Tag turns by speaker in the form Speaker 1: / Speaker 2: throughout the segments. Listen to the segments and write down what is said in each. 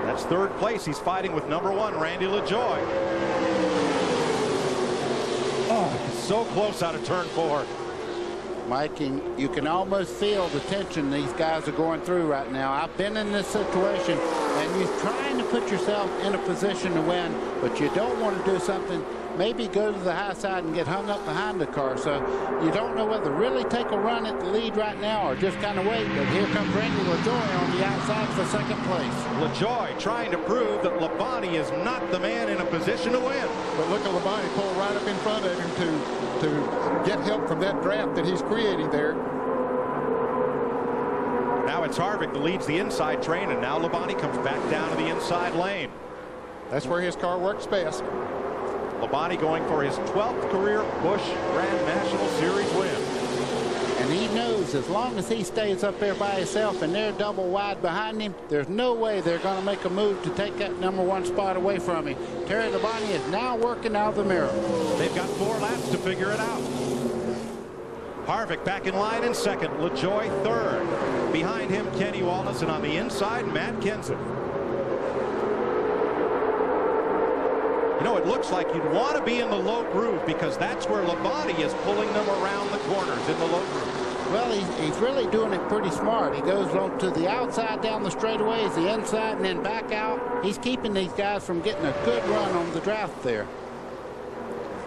Speaker 1: That's third place. He's fighting with number 1, Randy LaJoie. Oh, so close out of turn 4.
Speaker 2: Mike, you can almost feel the tension these guys are going through right now. I've been in this situation, and you're trying to put yourself in a position to win, but you don't want to do something, maybe go to the high side and get hung up behind the car. So you don't know whether to really take a run at the lead right now or just kind of wait. But here comes Randy LaJoie on the outside for second place.
Speaker 1: LaJoie trying to prove that Labonte is not the man in a position to win.
Speaker 3: But look at Labonte pull right up in front of him to get help from that draft that he's creating there.
Speaker 1: Now it's Harvick that leads the inside train, and now Labonte comes back down to the inside lane.
Speaker 3: That's where his car works best.
Speaker 1: Labonte going for his 12th career Busch Grand National Series win.
Speaker 2: And he knows as long as he stays up there by himself and they're double wide behind him, there's no way they're going to make a move to take that number 1 spot away from him. Terry Labonte is now working out of the mirror.
Speaker 1: They've got 4 laps to figure it out. Harvick back in line in second. LaJoie third. Behind him, Kenny Wallace, and on the inside, Matt Kenseth. You know, it looks like you'd want to be in the low groove because that's where Labonte is pulling them around the corners in the low groove.
Speaker 2: Well, he's really doing it pretty smart. He goes on to the outside down the straightaways, the inside, and then back out. He's keeping these guys from getting a good run on the draft there.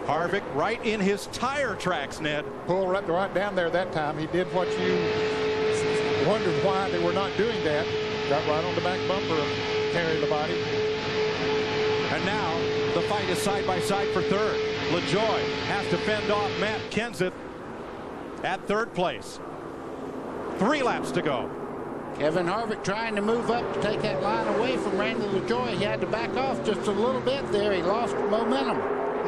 Speaker 1: Harvick right in his tire tracks, Ned.
Speaker 3: Pulled right down there that time. He did what you wondered why they were not doing that. Got right on the back bumper of Terry Labonte.
Speaker 1: And now the fight is side by side for third. LaJoie has to fend off Matt Kenseth at third place. 3 laps to go.
Speaker 2: Kevin Harvick trying to move up to take that line away from Randy LaJoie. He had to back off just a little bit there. He lost momentum.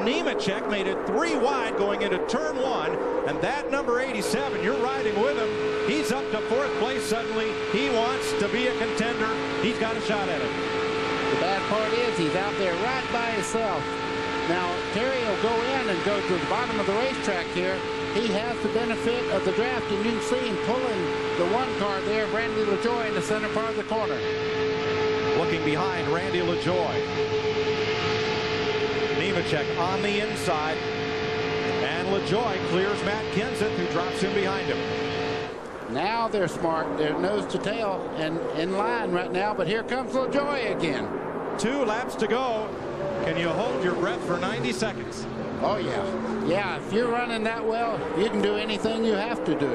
Speaker 1: Nemechek made it 3 wide going into turn 1, and that number 87, you're riding with him. He's up to 4th place suddenly. He wants to be a contender. He's got a shot at it.
Speaker 2: The bad part is he's out there right by himself. Now, Terry will go in and go to the bottom of the racetrack here. He has the benefit of the draft, and you can see him pulling the 1 car there, Randy LaJoie, in the center part of the corner.
Speaker 1: Looking behind Randy LaJoie. Nemechek on the inside, and LaJoie clears Matt Kenseth, who drops him behind him.
Speaker 2: Now they're smart. They're nose to tail and in line right now, but here comes LaJoie again.
Speaker 1: 2 laps to go. Can you hold your breath for 90 seconds?
Speaker 2: Oh, yeah. Yeah, if you're running that well, you can do anything you have to do.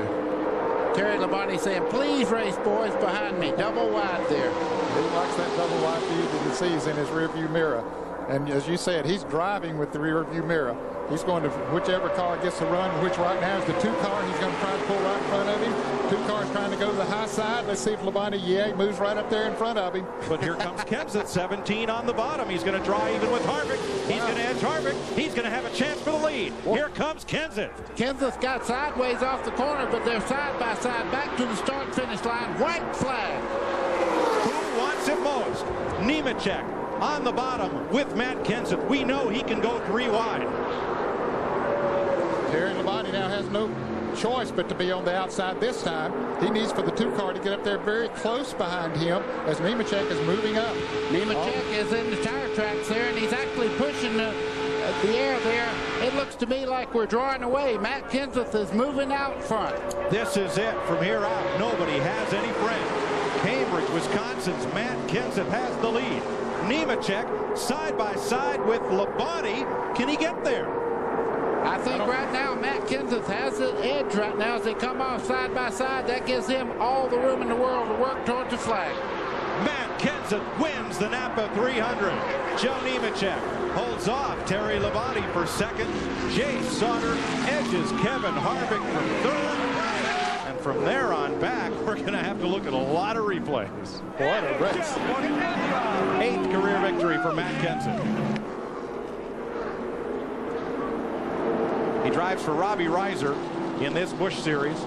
Speaker 2: Terry Labonte saying, please race, boys, behind me. Double wide there.
Speaker 3: He likes that double wide view that he sees in his rearview mirror. And as you said, he's driving with the rearview mirror. He's going to whichever car gets the run, which right now is the 2 car. He's going to try to pull right in front of him. 2 cars trying to go to the high side. Let's see if Labonte, he moves right up there in front of him.
Speaker 1: But here comes Kenseth, 17 on the bottom. He's going to draw even with Harvick. He's going to edge Harvick. He's going to have a chance for the lead. Here comes Kenseth.
Speaker 2: Kenseth got sideways off the corner, but they're side by side back to the start-finish line. White flag.
Speaker 1: Who wants it most? Nemechek on the bottom with Matt Kenseth. We know he can go 3 wide.
Speaker 3: Terry Labonte now has no choice but to be on the outside this time. He needs for the 2 car to get up there very close behind him as Nemechek is moving up.
Speaker 2: Nemechek is in the tire tracks there, and he's actually pushing the air there. It looks to me like we're drawing away. Matt Kenseth is moving out front.
Speaker 1: This is it. From here out, nobody has any friend. Cambridge, Wisconsin's Matt Kenseth has the lead. Nemechek side by side with Labonte. Can he get there?
Speaker 2: I think right now Matt Kenseth has the edge right now as they come off side by side. That gives him all the room in the world to work towards the flag.
Speaker 1: Matt Kenseth wins the Napa 300. Joe Nemechek holds off Terry Labonte for second. Jay Sauter edges Kevin Harvick from third. And from there on back, we're going to have to look at a lot of replays.
Speaker 3: What a race.
Speaker 1: 8th career victory for Matt Kenseth. He drives for Robbie Reiser in this Busch Series.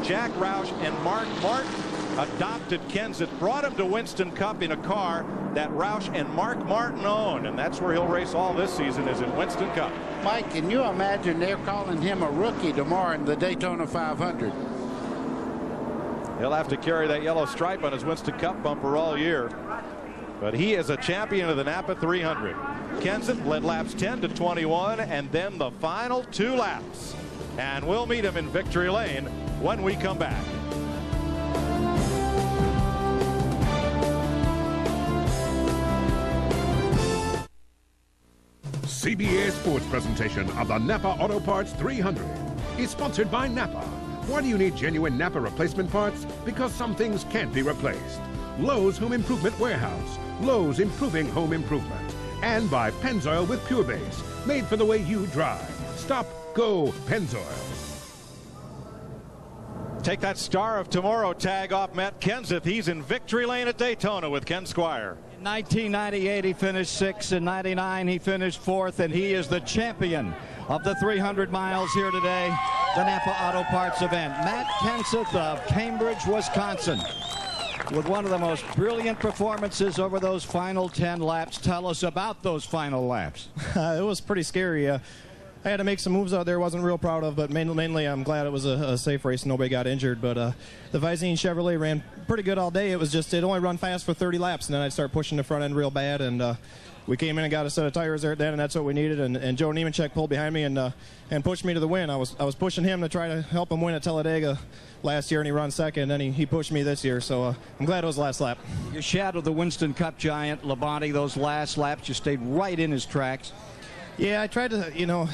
Speaker 1: Jack Roush and Mark Martin adopted Kenseth, brought him to Winston Cup in a car that Roush and Mark Martin own, and that's where he'll race all this season, is in Winston Cup.
Speaker 2: Mike, can you imagine they're calling him a rookie tomorrow in the Daytona 500?
Speaker 1: He'll have to carry that yellow stripe on his Winston Cup bumper all year. but he is a champion of the Napa 300. Kenseth led laps 10 to 21, and then the final 2 laps. And we'll meet him in victory lane when we come back.
Speaker 4: CBS Sports presentation of the Napa Auto Parts 300 is sponsored by Napa. Why do you need genuine Napa replacement parts? Because some things can't be replaced. Lowe's Home Improvement Warehouse. Lowe's improving home improvement. And by Pennzoil with Pure Base, made for the way you drive. Stop, go, Pennzoil.
Speaker 1: Take that Star of Tomorrow tag off Matt Kenseth. He's in victory lane at Daytona with Ken Squire.
Speaker 5: In 1998, he finished 6th. In 99, he finished 4th, and he is the champion of the 300 miles here today, the Napa Auto Parts event. Matt Kenseth of Cambridge, Wisconsin, with one of the most brilliant performances over those final 10 laps. Tell us about those final laps.
Speaker 6: It was pretty scary. I had to make some moves out there I wasn't real proud of, but mainly I'm glad it was a safe race and nobody got injured. But the Visine Chevrolet ran pretty good all day. It was just it only run fast for 30 laps, and then I'd start pushing the front end real bad. And we came in and got a set of tires there at the end, and that's what we needed. And Joe Nemechek pulled behind me and pushed me to the win. I was pushing him to try to help him win at Talladega last year, and he ran second. And he pushed me this year, so I'm glad it was the last lap.
Speaker 5: You shadowed the Winston Cup giant Labonte those last laps. You stayed right in his tracks.
Speaker 6: Yeah, I tried to,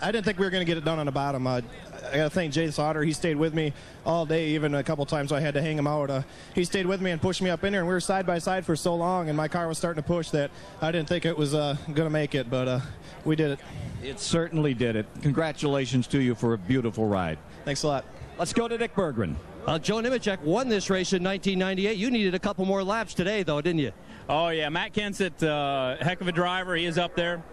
Speaker 6: I didn't think we were going to get it done on the bottom. I got to thank Jay Sauter. He stayed with me all day, even a couple times I had to hang him out. He stayed with me and pushed me up in there, and we were side by side for so long, and my car was starting to push that I didn't think it was going to make it, but we did it.
Speaker 5: It certainly did it. Congratulations to you for a beautiful ride.
Speaker 6: Thanks a lot.
Speaker 5: Let's go to Dick Berggren.
Speaker 7: Joe Nemechek won this race in 1998. You needed a couple more laps today, though, didn't you?
Speaker 8: Oh, yeah. Matt Kenseth, heck of a driver. He is up there.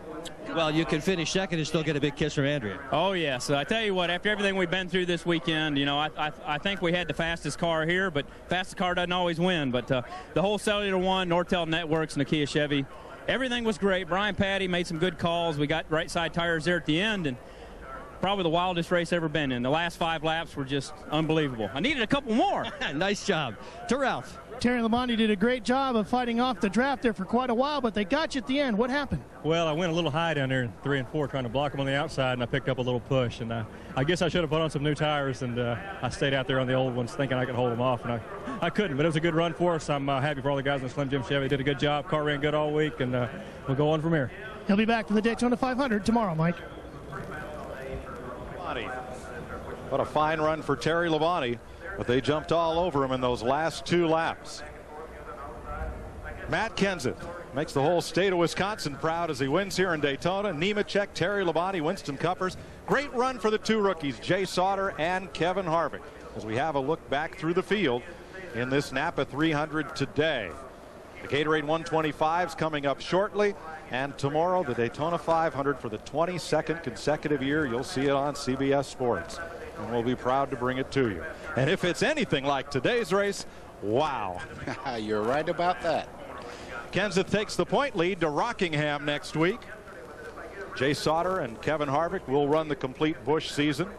Speaker 7: Well, you can finish second and still get a big kiss from Andrea.
Speaker 8: Oh, yeah. So I tell you what, after everything we've been through this weekend, I think we had the fastest car here, but fastest car doesn't always win. But the whole Cellular One, Nortel Networks, and the Kia Chevy, everything was great. Brian Patty made some good calls. We got right side tires there at the end, and probably the wildest race ever been in. The last 5 laps were just unbelievable. I needed a couple more.
Speaker 7: Nice job. To Ralph.
Speaker 9: Terry Labonte did a great job of fighting off the draft there for quite a while, but they got you at the end. What happened?
Speaker 10: Well, I went a little high down there in 3 and 4 trying to block them on the outside, and I picked up a little push. And I guess I should have put on some new tires, and I stayed out there on the old ones thinking I could hold them off, and I couldn't. But it was a good run for us. I'm happy for all the guys in the Slim Jim Chevy. Did a good job. Car ran good all week, and we'll go on from here.
Speaker 9: He'll be back to the Daytona 500 tomorrow, Mike.
Speaker 1: What a fine run for Terry Labonte, but they jumped all over him in those last 2 laps. Matt Kenseth makes the whole state of Wisconsin proud as he wins here in Daytona. Nemechek, Terry Labonte, Winston Cuppers. Great run for the 2 rookies, Jay Sauter and Kevin Harvick, as we have a look back through the field in this Napa 300 today. The Gatorade 125s coming up shortly, and tomorrow the Daytona 500 for the 22nd consecutive year. You'll see it on CBS Sports, and we'll be proud to bring it to you. And if it's anything like today's race, wow.
Speaker 2: You're right about that.
Speaker 1: Kenseth takes the point lead to Rockingham next week. Jay Sauter and Kevin Harvick will run the complete Busch season.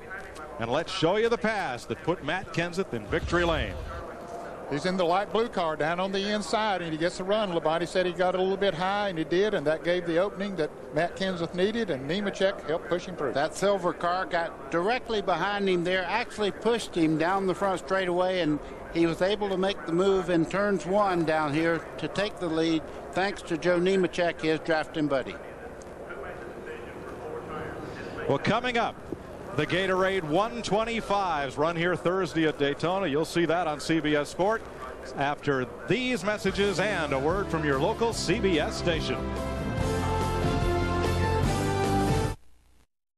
Speaker 1: And let's show you the pass that put Matt Kenseth in victory lane.
Speaker 3: He's in the light blue car down on the inside, and he gets a run. Labonte said he got a little bit high, and he did, and that gave the opening that Matt Kenseth needed, and Nemechek helped push him through.
Speaker 2: That silver car got directly behind him there, actually pushed him down the front straightaway, and he was able to make the move in turns 1 down here to take the lead, thanks to Joe Nemechek, his drafting buddy.
Speaker 1: Well, coming up, the Gatorade 125s run here Thursday at Daytona. You'll see that on CBS Sport after these messages and a word from your local CBS station.